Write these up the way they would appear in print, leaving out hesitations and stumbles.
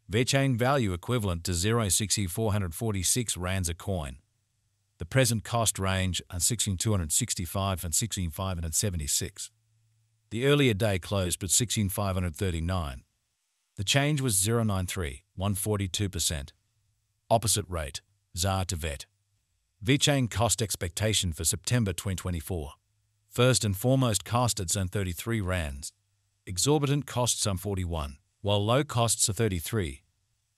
Vechain value equivalent to 0.6446 rands a coin. The present cost range are 16,265 and 16,576. The earlier day closed at 16,539. The change was 0.93, 142%. Opposite rate, ZAR to VET. Vechain cost expectation for September 2024. First and foremost, cost at zone 33 rands. Exorbitant costs on 41, while low costs are 33.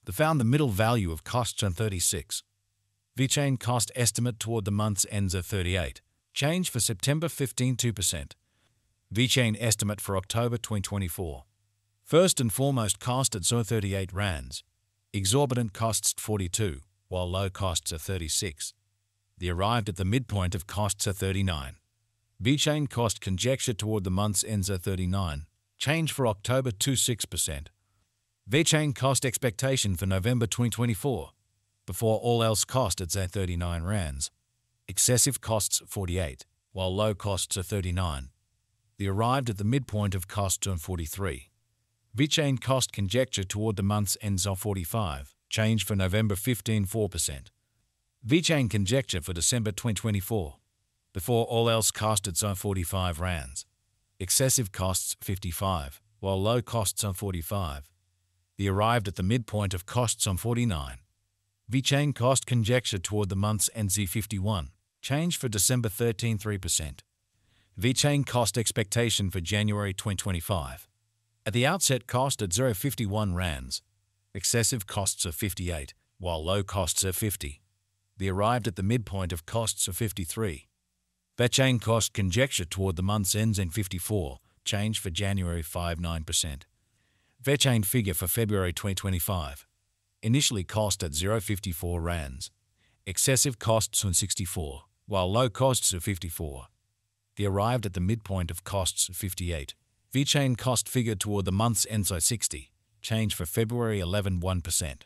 They found the middle value of costs on 36. Vechain cost estimate toward the month's ends are 38. Change for September 15.2%. Vechain estimate for October 2024. First and foremost, cost at 38 rands. Exorbitant costs 42, while low costs are 36. They arrived at the midpoint of costs are 39. Vechain cost conjecture toward the month's ends are 39. Change for October 26%. Vechain cost expectation for November 2024. Before all else, cost at 39 rands. Excessive costs 48, while low costs are 39. They arrived at the midpoint of costs on 43. Vechain cost conjecture toward the month's ends are 45. Change for November 15.4%. Vechain conjecture for December 2024. Before all else, cost at 45 rands. Excessive costs 55, while low costs on 45. They arrived at the midpoint of costs on 49. Vechain cost conjecture toward the month's ends 51. Change for December 13.3%. Vechain cost expectation for January 2025. At the outset, cost at 0.51 rands. Excessive costs are 58, while low costs are 50. They arrived at the midpoint of costs of 53. Vechain cost conjecture toward the month's ends in 54. Change for January 5.9%. Vechain figure for February 2025. Initially cost at 0.54 rands. Excessive costs on 64, while low costs are 54. They arrived at the midpoint of costs of 58. Vechain cost figure toward the month's ends are 60. Change for February 11.1%.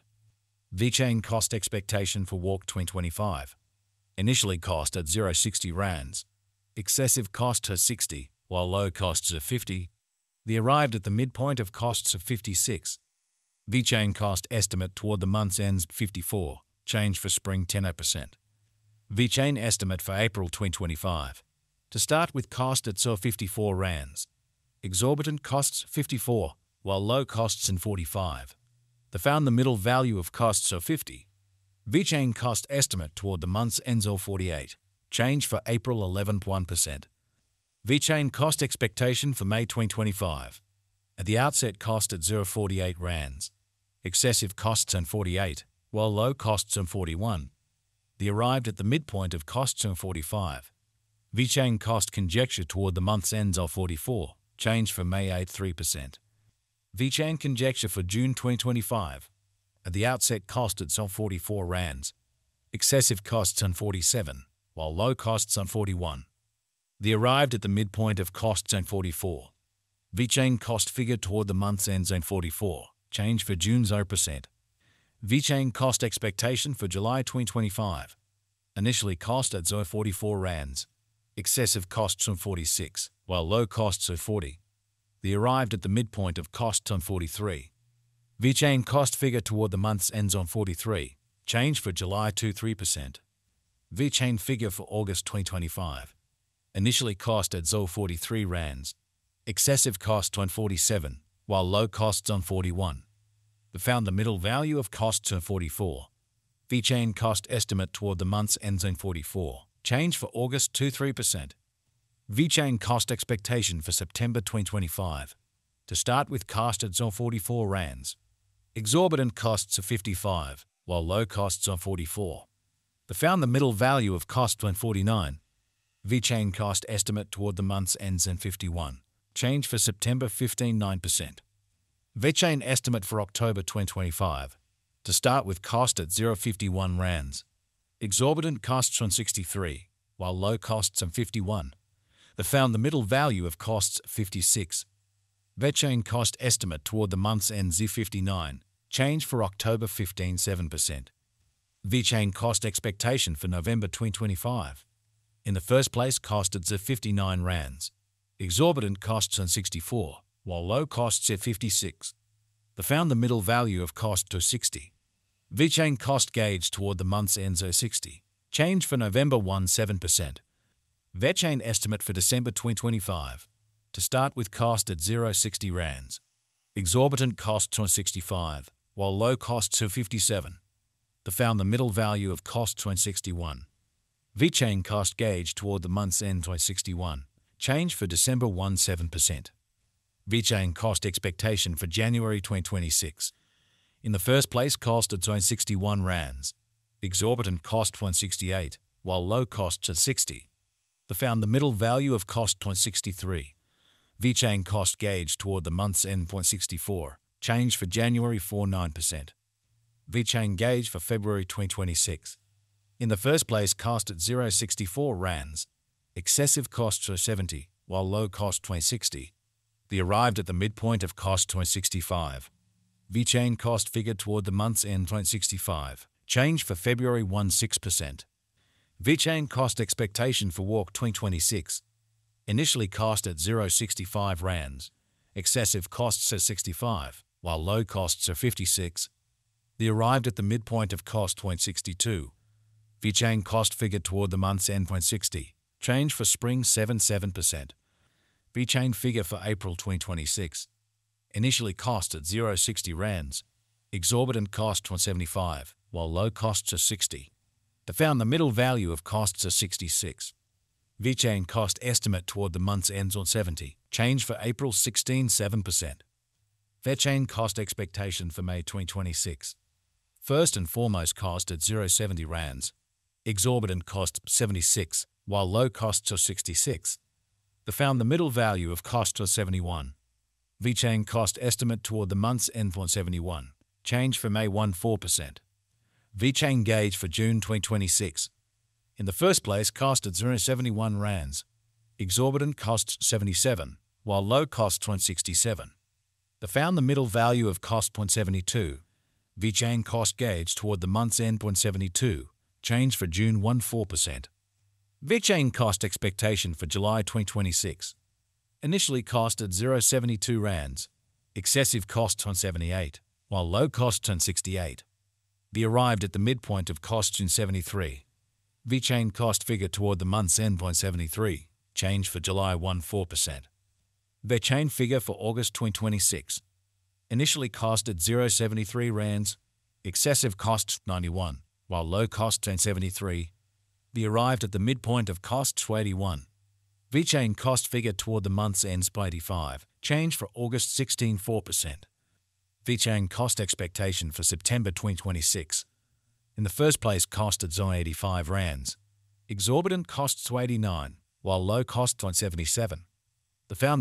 Vechain cost expectation for Walk 2025. Initially cost at 0.60 rands. Excessive costs are 60, while low costs are 50. They arrived at the midpoint of costs of 56. Vechain cost estimate toward the month's ends 54. Change for spring 10%. Vechain estimate for April 2025. To start with, cost at 54 rands. Exorbitant costs 54, while low costs in 45. They found the middle value of costs of 50. Vechain cost estimate toward the month's ends of 48. Change for April 11.1%. Vechain cost expectation for May 2025. At the outset, cost at 0.48 rands. Excessive costs on 48, while low costs on 41. They arrived at the midpoint of costs on 45. Vechain cost conjecture toward the month's ends of 44. Change for May 8.3%. Vechain conjecture for June 2025. At the outset, cost at 44 rands. Excessive costs on 47, while low costs on 41. They arrived at the midpoint of costs on 44. Vechain cost figure toward the month's ends on 44. Change for June 0%. Vechain cost expectation for July 2025. Initially cost at 44 rands. Excessive costs on 46, while low costs are 40. They arrived at the midpoint of costs on 43. Vechain cost figure toward the month's ends on 43. Change for July 3%. Vechain figure for August 2025. Initially cost at 43 rands. Excessive cost on 47, while low costs on 41. They found the middle value of costs on 44. Vechain cost estimate toward the month's ends on 44. Change for August 3%. Vechain cost expectation for September 2025. To start with, cost at 44 rands. Exorbitant costs of 55, while low costs on 44. They found the middle value of cost on 49. Vechain cost estimate toward the month's ends in 51. Change for September 15.9%. Vechain estimate for October 2025. To start with, cost at 0.51 rands. Exorbitant costs on 63, while low costs on 51. They found the middle value of costs 56. Vechain cost estimate toward the month's end 59. Change for October 15.7%. Vechain cost expectation for November 2025. In the first place, cost at 59 rands. Exorbitant costs on 64, while low costs at 56. They found the middle value of cost to 60. Vechain cost gauge toward the month's end 60. Change for November 17%. Vechain estimate for December 2025. To start with cost at 0.60 rands. Exorbitant cost to 65, while low cost to 57. They found the middle value of cost to 61. Vechain cost gauge toward the month's end to 61. Change for December 17%. Vechain cost expectation for January 2026. In the first place, cost at 61 rands. Exorbitant cost 168, while low cost to 60. They found the middle value of cost 0.63. Vechain cost gauge toward the month's end 0.64. Change for January 49%. Vechain gauge for February 2026. In the first place, cost at 0.64 rands. Excessive cost to 70, while low cost 0.60. They arrived at the midpoint of cost 0.65. Vechain cost figure toward the month's end 0.65. Change for February 16%. Vechain cost expectation for walk 2026. Initially cost at 0.65 rands. Excessive costs at 65, while low costs are 56. They arrived at the midpoint of cost 0.62. Vechain cost figure toward the month's end 0.60. Change for spring 7%. Vechain figure for April 2026. Initially cost at 0.60 rands. Exorbitant cost 175, while low costs are 60. They found the middle value of costs are 66. Vechain cost estimate toward the month's ends on 70. Change for April 7%. Vechain cost expectation for May 2026. First and foremost cost at 0.70 rands. Exorbitant cost 76, while low costs are 66. They found the middle value of cost are 71. Vechain cost estimate toward the month's end on 71. Change for May 4%. Vechain gauge for June 2026. In the first place, cost at 0.71 rands. Exorbitant costs 77, while low costs 167. They found the middle value of cost 0.72. Vechain cost gauge toward the month's end 0.72. Change for June 4%. Vechain cost expectation for July 2026. Initially cost at 0.72 rands. Excessive costs on 78, while low costs on 68. They arrived at the midpoint of costs in 73. Vechain cost figure toward the month's end 0.73. Change for July 4%. Vechain figure for August 2026. Initially cost at 0.73 rands. Excessive costs 91, while low costs 73. They arrived at the midpoint of costs 81. Vechain cost figure toward the month's ends by 85. Change for August 4%. Vechain cost expectation for September 2026. In the first place, cost at 85 rands. Exorbitant costs 89, while low costs on 77. They found